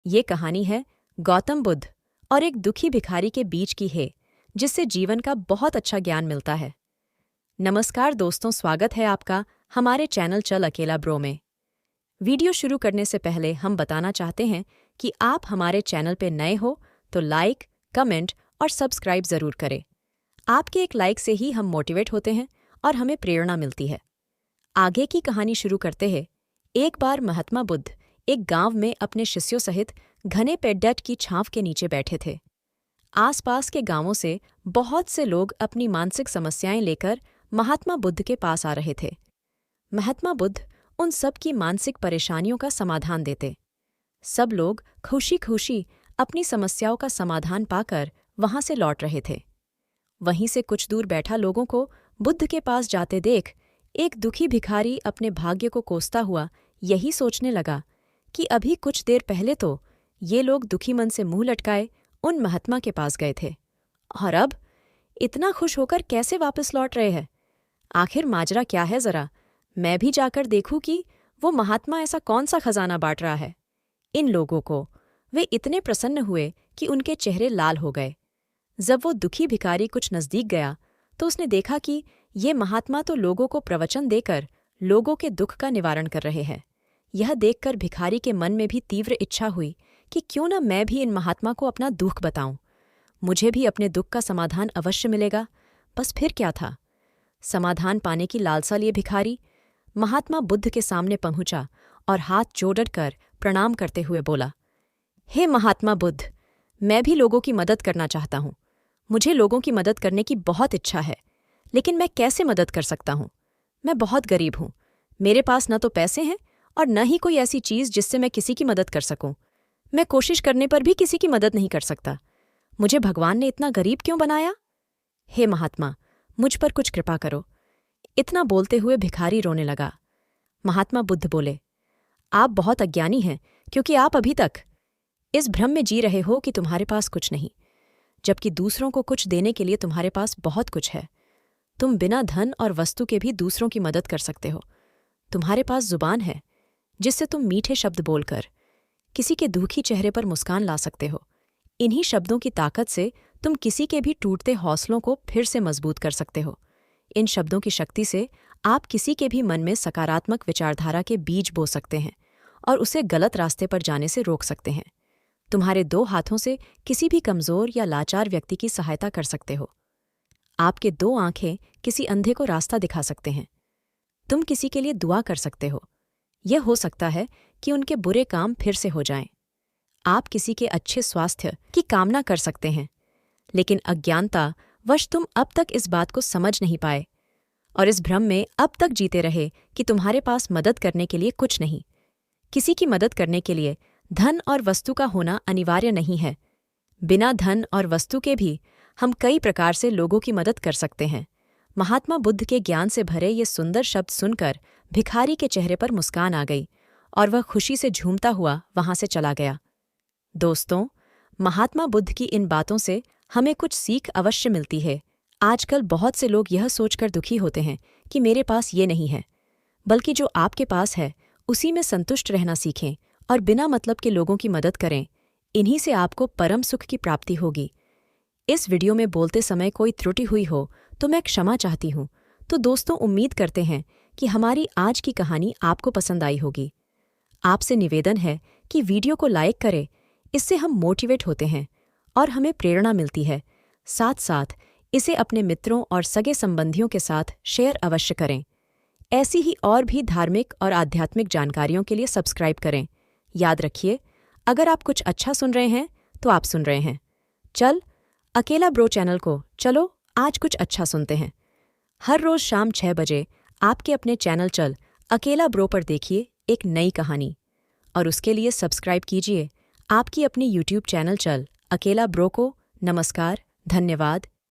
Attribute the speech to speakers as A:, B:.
A: ये कहानी है गौतम बुद्ध और एक दुखी भिखारी के बीच की है, जिससे जीवन का बहुत अच्छा ज्ञान मिलता है। नमस्कार दोस्तों, स्वागत है आपका हमारे चैनल चल अकेला ब्रो में। वीडियो शुरू करने से पहले हम बताना चाहते हैं कि आप हमारे चैनल पे नए हो तो लाइक, कमेंट और सब्सक्राइब ज़रूर करें। आपके एक लाइक से ही हम मोटिवेट होते हैं और हमें प्रेरणा मिलती है। आगे की कहानी शुरू करते हैं। एक बार महात्मा बुद्ध एक गांव में अपने शिष्यों सहित घने पेड़ की छांव के नीचे बैठे थे। आसपास के गांवों से बहुत से लोग अपनी मानसिक समस्याएं लेकर महात्मा बुद्ध के पास आ रहे थे। महात्मा बुद्ध उन सब की मानसिक परेशानियों का समाधान देते। सब लोग खुशी खुशी अपनी समस्याओं का समाधान पाकर वहां से लौट रहे थे। वहीं से कुछ दूर बैठा लोगों को बुद्ध के पास जाते देख एक दुखी भिखारी अपने भाग्य को कोसता हुआ यही सोचने लगा कि अभी कुछ देर पहले तो ये लोग दुखी मन से मुंह लटकाए उन महात्मा के पास गए थे, और अब इतना खुश होकर कैसे वापस लौट रहे हैं। आखिर माजरा क्या है, जरा मैं भी जाकर देखूं कि वो महात्मा ऐसा कौन सा खजाना बांट रहा है इन लोगों को। वे इतने प्रसन्न हुए कि उनके चेहरे लाल हो गए। जब वो दुखी भिखारी कुछ नजदीक गया तो उसने देखा कि ये महात्मा तो लोगों को प्रवचन देकर लोगों के दुख का निवारण कर रहे हैं। यह देखकर भिखारी के मन में भी तीव्र इच्छा हुई कि क्यों न मैं भी इन महात्मा को अपना दुख बताऊं। मुझे भी अपने दुख का समाधान अवश्य मिलेगा। बस फिर क्या था, समाधान पाने की लालसा लिए भिखारी महात्मा बुद्ध के सामने पहुंचा और हाथ जोड़कर प्रणाम करते हुए बोला, हे महात्मा बुद्ध, मैं भी लोगों की मदद करना चाहता हूं। मुझे लोगों की मदद करने की बहुत इच्छा है, लेकिन मैं कैसे मदद कर सकता हूं? मैं बहुत गरीब हूं। मेरे पास न तो पैसे हैं और न ही कोई ऐसी चीज जिससे मैं किसी की मदद कर सकूं। मैं कोशिश करने पर भी किसी की मदद नहीं कर सकता। मुझे भगवान ने इतना गरीब क्यों बनाया? हे महात्मा, मुझ पर कुछ कृपा करो। इतना बोलते हुए भिखारी रोने लगा। महात्मा बुद्ध बोले, आप बहुत अज्ञानी हैं, क्योंकि आप अभी तक इस भ्रम में जी रहे हो कि तुम्हारे पास कुछ नहीं, जबकि दूसरों को कुछ देने के लिए तुम्हारे पास बहुत कुछ है। तुम बिना धन और वस्तु के भी दूसरों की मदद कर सकते हो। तुम्हारे पास जुबान है जिससे तुम मीठे शब्द बोलकर किसी के दुखी चेहरे पर मुस्कान ला सकते हो। इन्हीं शब्दों की ताकत से तुम किसी के भी टूटते हौसलों को फिर से मजबूत कर सकते हो। इन शब्दों की शक्ति से आप किसी के भी मन में सकारात्मक विचारधारा के बीज बो सकते हैं और उसे गलत रास्ते पर जाने से रोक सकते हैं। तुम्हारे 2 हाथों से किसी भी कमजोर या लाचार व्यक्ति की सहायता कर सकते हो। आपके 2 आंखें किसी अंधे को रास्ता दिखा सकते हैं। तुम किसी के लिए दुआ कर सकते हो। यह हो सकता है कि उनके बुरे काम फिर से हो जाएं। आप किसी के अच्छे स्वास्थ्य की कामना कर सकते हैं, लेकिन अज्ञानता वश तुम अब तक इस बात को समझ नहीं पाए और इस भ्रम में अब तक जीते रहे कि तुम्हारे पास मदद करने के लिए कुछ नहीं। किसी की मदद करने के लिए धन और वस्तु का होना अनिवार्य नहीं है। बिना धन और वस्तु के भी हम कई प्रकार से लोगों की मदद कर सकते हैं। महात्मा बुद्ध के ज्ञान से भरे ये सुंदर शब्द सुनकर भिखारी के चेहरे पर मुस्कान आ गई और वह खुशी से झूमता हुआ वहां से चला गया। दोस्तों, महात्मा बुद्ध की इन बातों से हमें कुछ सीख अवश्य मिलती है। आजकल बहुत से लोग यह सोचकर दुखी होते हैं कि मेरे पास ये नहीं है, बल्कि जो आपके पास है उसी में संतुष्ट रहना सीखें और बिना मतलब के लोगों की मदद करें। इन्हीं से आपको परम सुख की प्राप्ति होगी। इस वीडियो में बोलते समय कोई त्रुटि हुई हो तो मैं क्षमा चाहती हूँ। तो दोस्तों, उम्मीद करते हैं कि हमारी आज की कहानी आपको पसंद आई होगी। आपसे निवेदन है कि वीडियो को लाइक करें, इससे हम मोटिवेट होते हैं और हमें प्रेरणा मिलती है। साथ साथ इसे अपने मित्रों और सगे संबंधियों के साथ शेयर अवश्य करें। ऐसी ही और भी धार्मिक और आध्यात्मिक जानकारियों के लिए सब्सक्राइब करें। याद रखिए, अगर आप कुछ अच्छा सुन रहे हैं तो आप सुन रहे हैं चल अकेला ब्रो चैनल को। चलो आज कुछ अच्छा सुनते हैं। हर रोज शाम 6 बजे आपके अपने चैनल चल अकेला ब्रो पर देखिए एक नई कहानी, और उसके लिए सब्सक्राइब कीजिए आपकी अपनी यूट्यूब चैनल चल अकेला ब्रो को। नमस्कार, धन्यवाद,